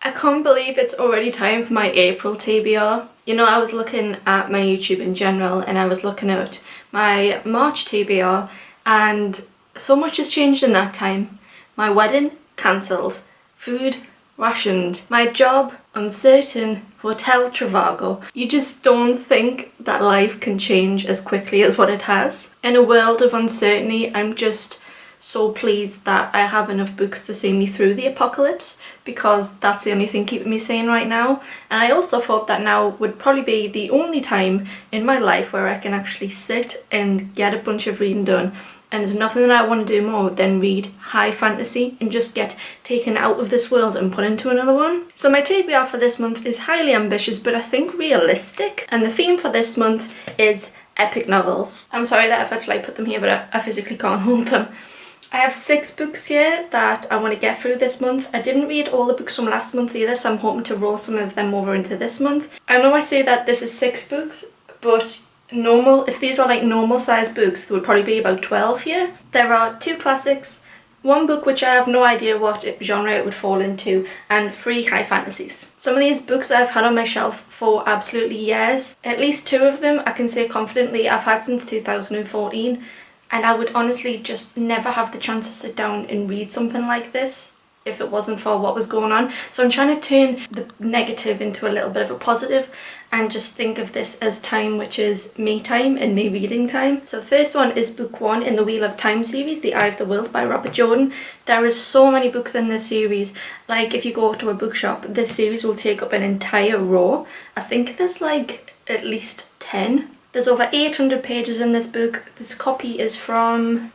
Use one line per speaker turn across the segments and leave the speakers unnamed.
I can't believe it's already time for my April TBR. You know, I was looking at my YouTube in general and I was looking at my March TBR and so much has changed in that time. My wedding cancelled, food rationed, my job uncertain, hotel Trivago. You just don't think that life can change as quickly as what it has. In a world of uncertainty, I'm just so pleased that I have enough books to see me through the apocalypse, because that's the only thing keeping me sane right now. And I also thought that now would probably be the only time in my life where I can actually sit and get a bunch of reading done. And there's nothing that I want to do more than read high fantasy and just get taken out of this world and put into another one. So my TBR for this month is highly ambitious, but I think realistic. And the theme for this month is epic novels. I'm sorry that I've had to put them here, but I physically can't hold them. I have 6 books here that I want to get through this month. I didn't read all the books from last month either, so I'm hoping to roll some of them over into this month. I know I say that this is 6 books, but if these are normal sized books, there would probably be about 12 here. There are 2 classics, 1 book which I have no idea what genre it would fall into, and 3 high fantasies. Some of these books I've had on my shelf for absolutely years. At least 2 of them I can say confidently I've had since 2014. And I would honestly just never have the chance to sit down and read something like this if it wasn't for what was going on. So I'm trying to turn the negative into a little bit of a positive and just think of this as time which is me time and me reading time. So the first one is book 1 in the Wheel of Time series, The Eye of the World by Robert Jordan. There is so many books in this series. Like if you go to a bookshop, this series will take up an entire row. I think there's at least 10. There's over 800 pages in this book. This copy is from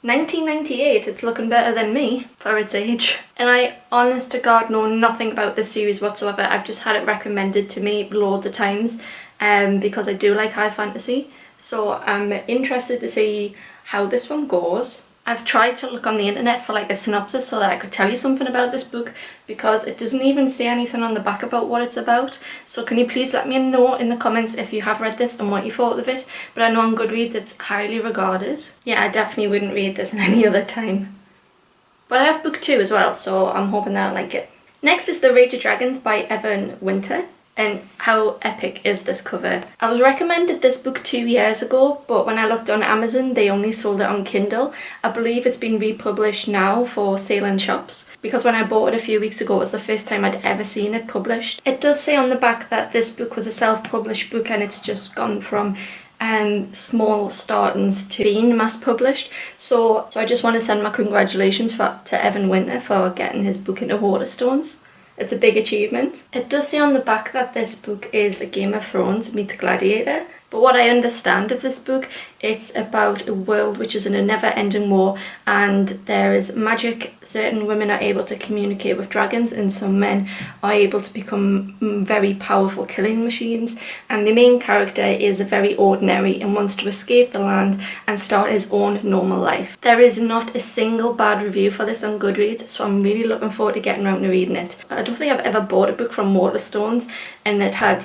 1998. It's looking better than me for its age. And I, honest to God, know nothing about this series whatsoever. I've just had it recommended to me loads of times because I do like high fantasy. So I'm interested to see how this one goes. I've tried to look on the internet for a synopsis so that I could tell you something about this book, because it doesn't even say anything on the back about what it's about. So can you please let me know in the comments if you have read this and what you thought of it. But I know on Goodreads it's highly regarded. Yeah, I definitely wouldn't read this in any other time. But I have book 2 as well, so I'm hoping that I'll like it. Next is The Rage of Dragons by Evan Winter. And how epic is this cover? I was recommended this book 2 years ago, but when I looked on Amazon they only sold it on Kindle. I believe it's been republished now for sale in shops, because when I bought it a few weeks ago it was the first time I'd ever seen it published. It does say on the back that this book was a self-published book and it's just gone from small startings to being mass published. So I just want to send my congratulations to Evan Winter for getting his book into Waterstones. It's a big achievement. It does say on the back that this book is a Game of Thrones meets Gladiator, but what I understand of this book, it's about a world which is in a never-ending war and there is magic. Certain women are able to communicate with dragons and some men are able to become very powerful killing machines, and the main character is very ordinary and wants to escape the land and start his own normal life. There is not a single bad review for this on Goodreads, so I'm really looking forward to getting around to reading it. I don't think I've ever bought a book from Waterstones and had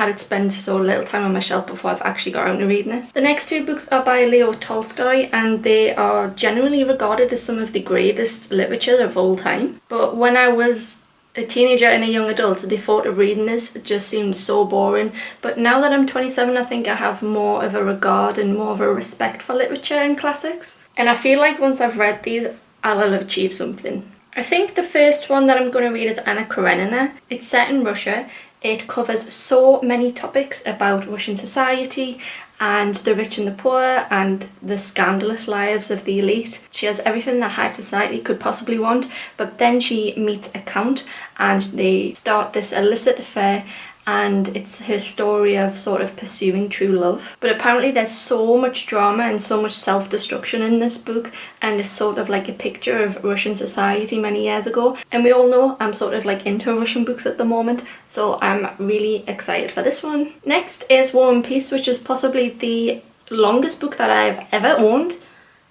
it spend so little time on my shelf before I've actually got around to reading it. The next 2 books are by Leo Tolstoy and they are generally regarded as some of the greatest literature of all time. But when I was a teenager and a young adult, the thought of reading this just seemed so boring. But now that I'm 27, I think I have more of a regard and more of a respect for literature and classics. And I feel like once I've read these, I'll have achieved something. I think the first one that I'm going to read is Anna Karenina. It's set in Russia. It covers so many topics about Russian society and the rich and the poor and the scandalous lives of the elite. She has everything that high society could possibly want, but then she meets a count and they start this illicit affair, and it's her story of sort of pursuing true love. But apparently there's so much drama and so much self-destruction in this book, and it's sort of like a picture of Russian society many years ago. And we all know I'm sort of into Russian books at the moment, so I'm really excited for this one. Next is War and Peace, which is possibly the longest book that I've ever owned.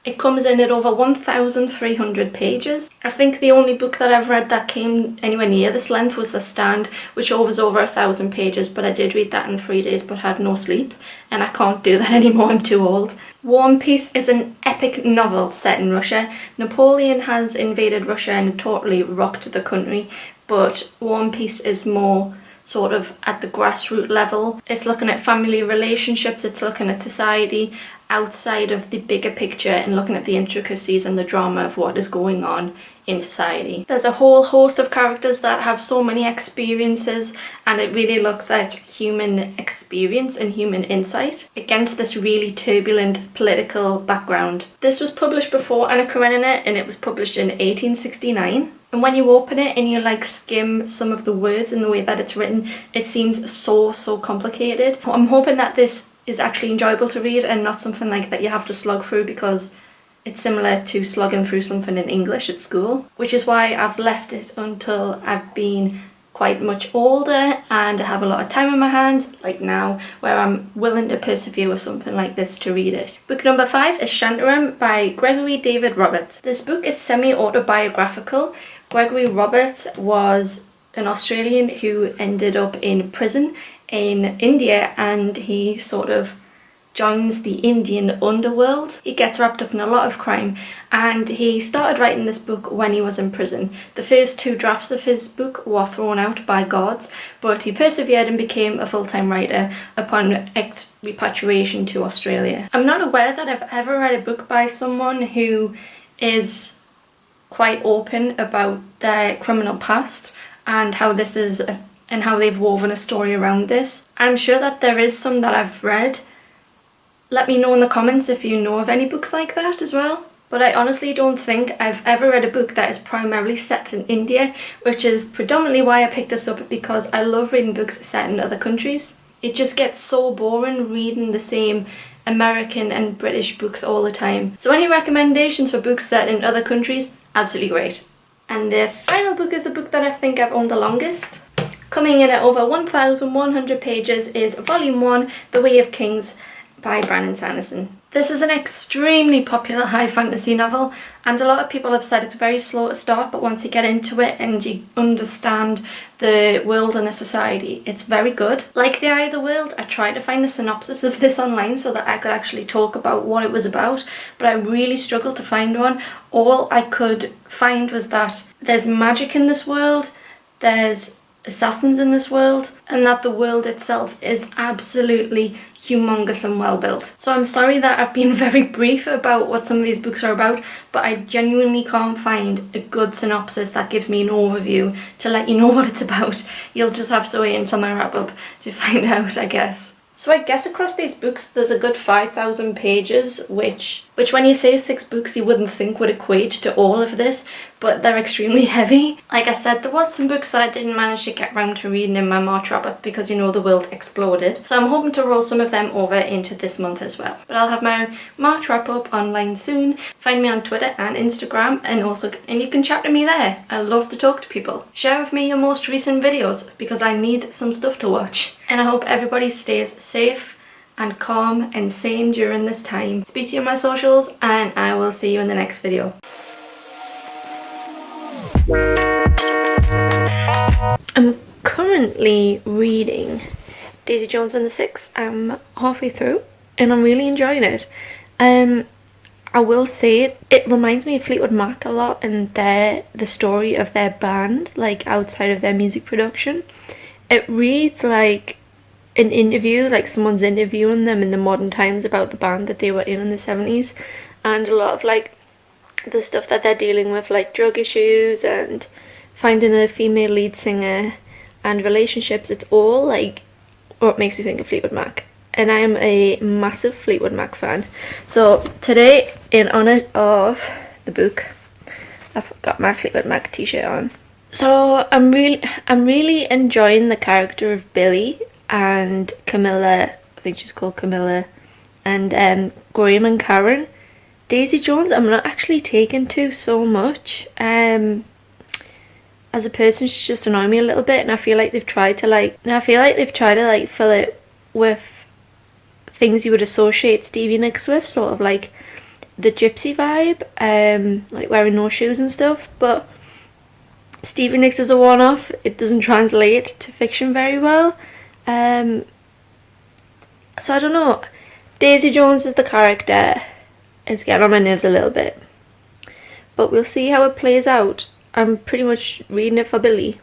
It comes in at over 1,300 pages. I think the only book that I've read that came anywhere near this length was The Stand, which was over 1,000 pages, but I did read that in 3 days but had no sleep, and I can't do that anymore, I'm too old. War and Peace is an epic novel set in Russia. Napoleon has invaded Russia and totally rocked the country, but War and Peace is more sort of at the grassroots level. It's looking at family relationships, it's looking at society outside of the bigger picture and looking at the intricacies and the drama of what is going on in society. There's a whole host of characters that have so many experiences, and it really looks at human experience and human insight against this really turbulent political background. This was published before Anna Karenina, and it was published in 1869. And when you open it and you like skim some of the words and the way that it's written, it seems so complicated. I'm hoping that this is actually enjoyable to read and not something like that you have to slog through, because it's similar to slogging through something in English at school, which is why I've left it until I've been quite much older and I have a lot of time on my hands, like now, where I'm willing to persevere with something like this to read it. Book number 5 is Shantaram by Gregory David Roberts. This book is semi-autobiographical. Gregory Roberts was an Australian who ended up in prison in India, and he sort of joins the Indian underworld. He gets wrapped up in a lot of crime, and he started writing this book when he was in prison. The first 2 drafts of his book were thrown out by guards, but he persevered and became a full-time writer upon expatriation to Australia. I'm not aware that I've ever read a book by someone who is quite open about their criminal past and how this is and how they've woven a story around this. I'm sure that there is some that I've read. Let me know in the comments if you know of any books like that as well. But I honestly don't think I've ever read a book that is primarily set in India, which is predominantly why I picked this up, because I love reading books set in other countries. It just gets so boring reading the same American and British books all the time. So any recommendations for books set in other countries? Absolutely great. And the final book is the book that I think I've owned the longest. Coming in at over 1,100 pages is Volume 1, The Way of Kings by Brandon Sanderson. This is an extremely popular high fantasy novel, and a lot of people have said it's very slow to start, but once you get into it and you understand the world and the society, it's very good. Like The Eye of the World, I tried to find a synopsis of this online so that I could actually talk about what it was about, but I really struggled to find one. All I could find was that there's magic in this world, there's assassins in this world, and that the world itself is absolutely humongous and well built. So I'm sorry that I've been very brief about what some of these books are about, but I genuinely can't find a good synopsis that gives me an overview to let you know what it's about. You'll just have to wait until my wrap up to find out, I guess. So I guess across these books there's a good 5,000 pages, which when you say 6 books you wouldn't think would equate to all of this, but they're extremely heavy. Like I said, there was some books that I didn't manage to get round to reading in my March wrap-up because, you know, the world exploded. So I'm hoping to roll some of them over into this month as well. But I'll have my March wrap-up online soon. Find me on Twitter and Instagram, and you can chat to me there. I love to talk to people. Share with me your most recent videos because I need some stuff to watch. And I hope everybody stays safe and calm and sane during this time. Speak to you on my socials, and I will see you in the next video. I'm currently reading Daisy Jones and the Six. I'm halfway through and I'm really enjoying it. I will say it reminds me of Fleetwood Mac a lot, and the story of their band, like outside of their music production. It reads like an interview, like someone's interviewing them in the modern times about the band that they were in the 70s, and a lot of like the stuff that they're dealing with, like drug issues and finding a female lead singer and relationships. It's all like what makes me think of Fleetwood Mac, and I am a massive Fleetwood Mac fan. So today, in honor of the book, I've got my Fleetwood Mac t-shirt on. So I'm really enjoying the character of Billy and Camilla. I think she's called Camilla, and Graham and Karen. Daisy Jones, I'm not actually taken to so much. As a person, she's just annoying me a little bit, and I feel like they've tried to fill it with things you would associate Stevie Nicks with, sort of like the gypsy vibe, like wearing no shoes and stuff, but Stevie Nicks is a one-off. It doesn't translate to fiction very well. So I don't know. Daisy Jones is the character. It's getting on my nerves a little bit. But we'll see how it plays out. I'm pretty much reading it for Billy.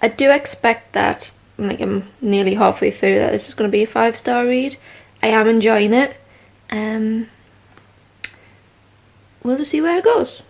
I do expect that, like I'm nearly halfway through, that this is going to be a 5-star read. I am enjoying it. We'll just see where it goes.